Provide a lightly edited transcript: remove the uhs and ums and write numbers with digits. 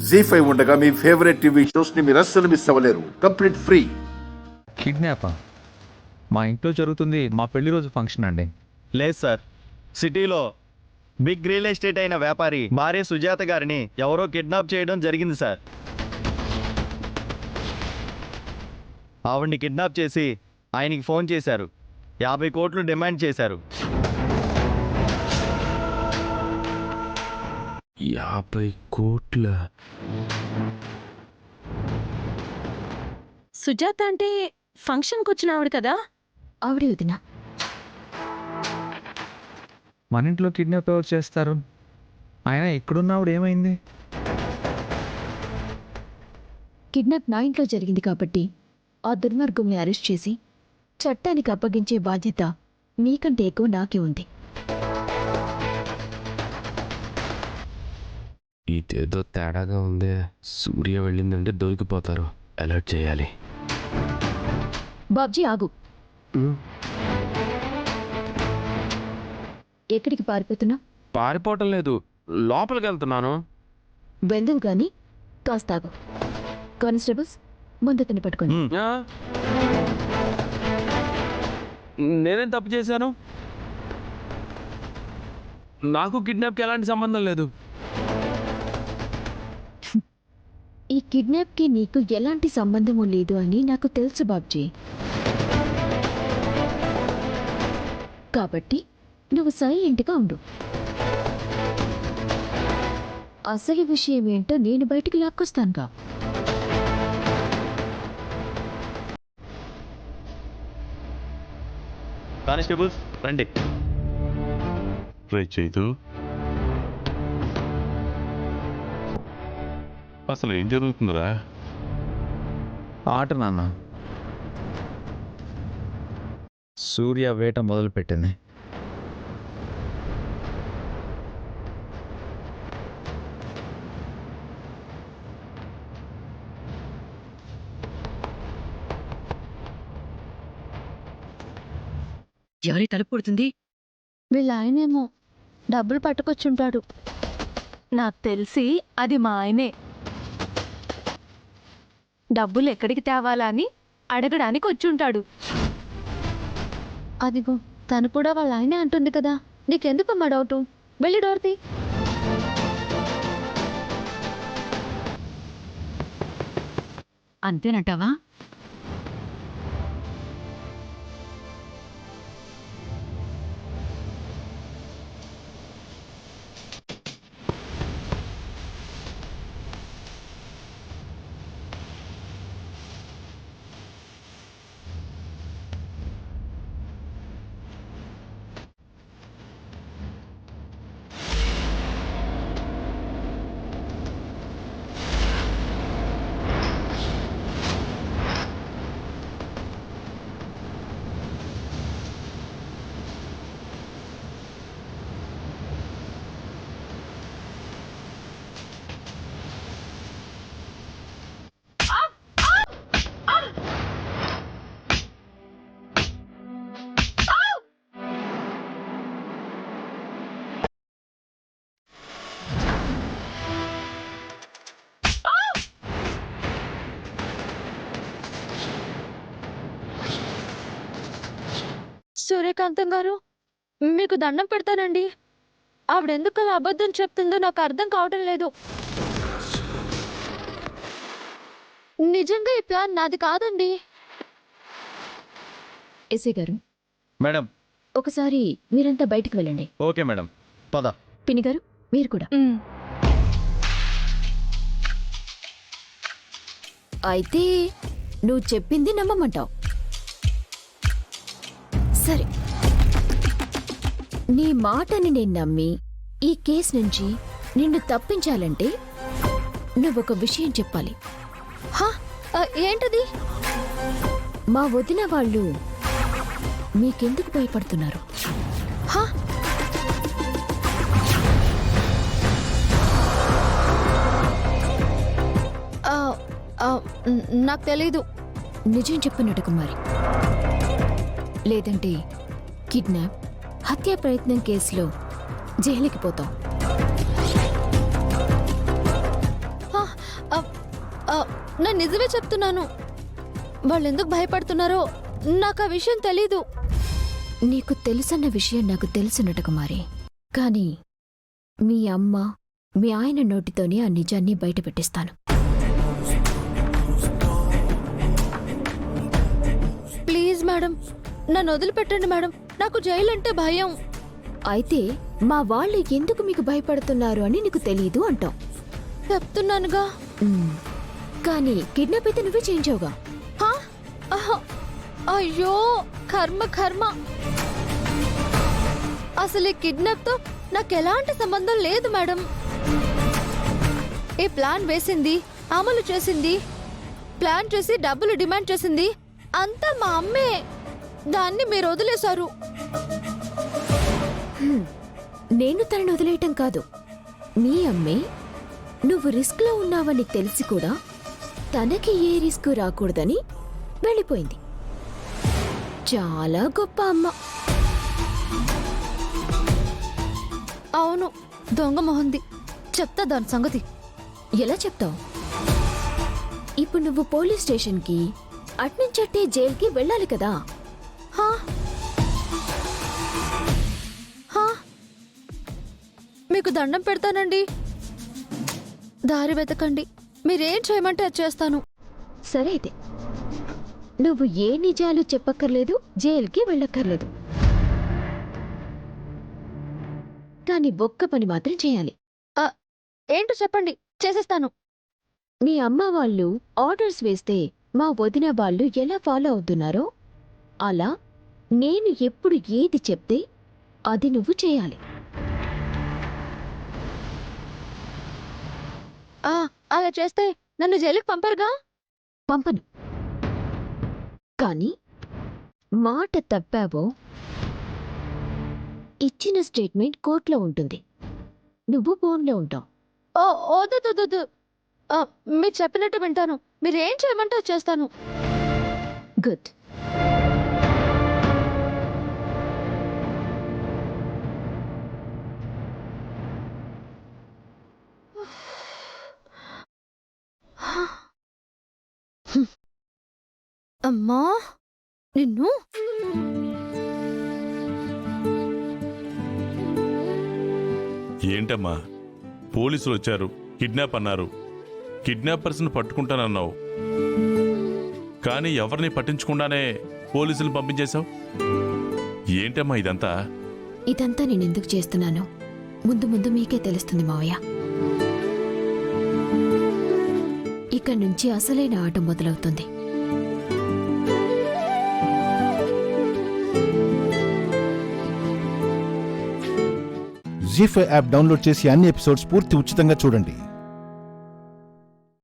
జీ5 ఉండగా మీ favourite TV shows ని మీరు అస్సలు మిస్ అవ్వలేరు. Complete free. కిడ్నాపా? మా ఇంట్లో జరుగుతుంది మా పెళ్లి రోజు ఫంక్షన్ అండి. లేదు సార్, సిటీలో బిగ్ రియల్ ఎస్టేట్ అయిన వ్యాపారి భార్య సుజాత గారిని ఎవరో కిడ్నాప్ చేయడం జరిగింది సార్. ఆవిడ్ని కిడ్నాప్ చేసి ఆయనకి ఫోన్ చేశారు. 50 కోట్లు డిమాండ్ చేశారు. 50 కోట్ల? సుజాత అంటే ఫంక్షన్కి వచ్చిన ఆవిడ కదా? ఆవిడే వదినా. మన ఇంట్లో కిడ్నాప్ ఎవరు చేస్తారు? ఆయన ఎక్కడున్నావుడు ఏమైంది? కిడ్నాప్ నా ఇంట్లో జరిగింది కాబట్టి ఆ దుర్మార్గంని అరెస్ట్ చేసి చట్టానికి అప్పగించే బాధ్యత మీకంటే ఎక్కువ నాకే ఉంది. ఇదేదో తేడాగా ఉంది. సూర్య వెళ్ళిందంటే దొరికిపోతారు. అలర్ట్ చేయాలి. బాబ్జీ ఆగు. ఎక్కడికి పారిపోతున్నా? పారిపోవటం లేదు, లోపలికి వెళ్తున్నాను. వెళ్దాం కానీ కాస్త ఆగు. కానిస్టేబుల్స్ ముందు అతన్ని పట్టుకోండి. ఆ? నేనేం తప్పు చేశాను? నాకు కిడ్నాప్కి ఎలాంటి సంబంధం లేదు. ఈ కిడ్నాప్కి నీకు ఎలాంటి సంబంధము లేదు అని నాకు తెలుసు బాబ్జీ. కాబట్టి నువ్వు సైలెంట్గా ఉండు. అసలు విషయం ఏంటో నేను బయటికి లాక్కొస్తానుగా. కానిస్టేబుల్స్ రండి. చైతు, అసలు ఏం జరుగుతుందిరా? ఆట నాన్న. సూర్య వేట మొదలుపెట్టింది. ఎవరి తలుపు కొడుతుంది? వీళ్ళ ఆయనేమో డబ్బులు పట్టుకొచ్చుంటాడు. నాకు తెలిసి అది మా ఆయనే. డబ్బులు ఎక్కడికి తేవాలా అని అడగడానికి వచ్చుంటాడు. అదిగో తను కూడా వాళ్ళ ఆయనే అంటుంది కదా. నీకెందుకమ్మా డౌటు? వెళ్ళి డోర్తి. అంతేనంటావా? సూర్యకాంతం గారు, మీకు దండం పెడతానండి. ఆవిడెందుకు అలా అబద్ధం చెప్తుందో నాకు అర్థం కావడం లేదు. నిజంగా ఈ ప్లాన్ నాది కాదండి. ఎస్ఐ గారు, మేడం. ఒకసారి మీరంతా బయటికి వెళ్ళండి. ఓకే మేడం, పద. పిన్ని గారు, మీరు కూడా. అయితే నువ్వు చెప్పింది నమ్మమంటావు. సరే, నీ మాటని నేను నమ్మి ఈ కేసు నుంచి నిన్ను తప్పించాలంటే నువ్వొక విషయం చెప్పాలి. ఏంటది? మా వదిన వాళ్ళు మీకెందుకు భయపడుతున్నారు? నాకు తెలీదు. నిజం చెప్పినట్టు కుమారి, లేదంటే కిడ్నాప్, హత్యా ప్రయత్నం కేసులో జైలుకి పోతాం. నేను నిజమే చెప్తున్నాను. వాళ్ళు ఎందుకు భయపడుతున్నారో నాకు ఆ విషయం తెలీదు. నీకు తెలుసన్న విషయం నాకు తెలుసునట కుమారి. కానీ మీ అమ్మ మీ ఆయన నోటితోనే ఆ నిజాన్ని బయట పెట్టిస్తాను. ప్లీజ్ మేడం, నన్ను వదిలిపెట్టండి మేడం. నాకు జైలు అంటే భయం. అయితే మా వాళ్ళు ఎందుకు మీకు భయపడుతున్నారు అని నీకు తెలీదు అంటావు. చెప్తున్నానుగా. కానీ కిడ్నాప్ అయితే నువ్వే చేయించావుగా. హా? ఆహా. అయ్యో కర్మ కర్మ. అసలు ఈ కిడ్నాప్ తో నాకు ఎలాంటి సంబంధం లేదు మేడం. ఈ ప్లాన్ వేసింది, అమలు చేసింది, ప్లాన్ చేసి డబ్బులు డిమాండ్ చేసింది అంతా మా అమ్మే. దాన్ని మీరు వదిలేశారు. నేను తనను వదిలేయటం కాదు, మీ అమ్మే నువ్వు రిస్క్ లో ఉన్నావని తెలిసి కూడా తనకి ఏ రిస్క్ రాకూడదని వెళ్ళిపోయింది. చాలా గొప్ప అమ్మ. అవును, దొంగ మొహంది. చెప్తా దాని సంగతి. ఎలా చెప్తావు? ఇప్పుడు నువ్వు పోలీస్ స్టేషన్కి అట్నుంచట్టే జైలుకి వెళ్ళాలి కదా. హా? హా? మీకు దండం పెడతానండి. దారి వెతకండి. మీరేం చేయమంటే అది చేస్తాను. సరే అయితే నువ్వు ఏ నిజాలు చెప్పక్కర్లేదు, జైలుకి వెళ్ళక్కర్లేదు. కానీ ఒక్క పని మాత్రం చేయాలి. ఏంటో చెప్పండి, చేసేస్తాను. మీ అమ్మ వాళ్ళు ఆర్డర్స్ వేస్తే మా వదిన వాళ్ళు ఎలా ఫాలో అవుతున్నారో అలా నేను ఎప్పుడు ఏది చెప్తే అది నువ్వు చేయాలి. అలా చేస్తే నన్ను జైలుకి పంపరుగా? పంపను. కానీ మాట తప్పావో ఇచ్చిన స్టేట్మెంట్ కోర్టులో ఉంటుంది, నువ్వు ఫోన్లో ఉంటావు. వద్దు. మీరు చెప్పినట్టు వింటాను. మీరేం చేయమంటే అది చేస్తాను. గుడ్. అమ్మా నిన్ను. ఏంటమ్మా, పోలీసులు వచ్చారు, కిడ్నాప్ అన్నారు, కిడ్నాపర్స్ని పట్టుకుంటానన్నావు, కానీ ఎవరిని పట్టించకుండానే పోలీసులు పంపించేశావు. ఏంటమ్మా ఇదంతా? ఇదంతా నేనెందుకు చేస్తున్నాను ముందు ముందు మీకే తెలుస్తుంది మావయ్య. ఇక్కడి నుంచి అసలైన ఆట మొదలవుతుంది. జీ5 యాప్ డౌన్లోడ్ చేసి అన్ని ఎపిసోడ్స్ పూర్తి ఉచితంగా చూడండి.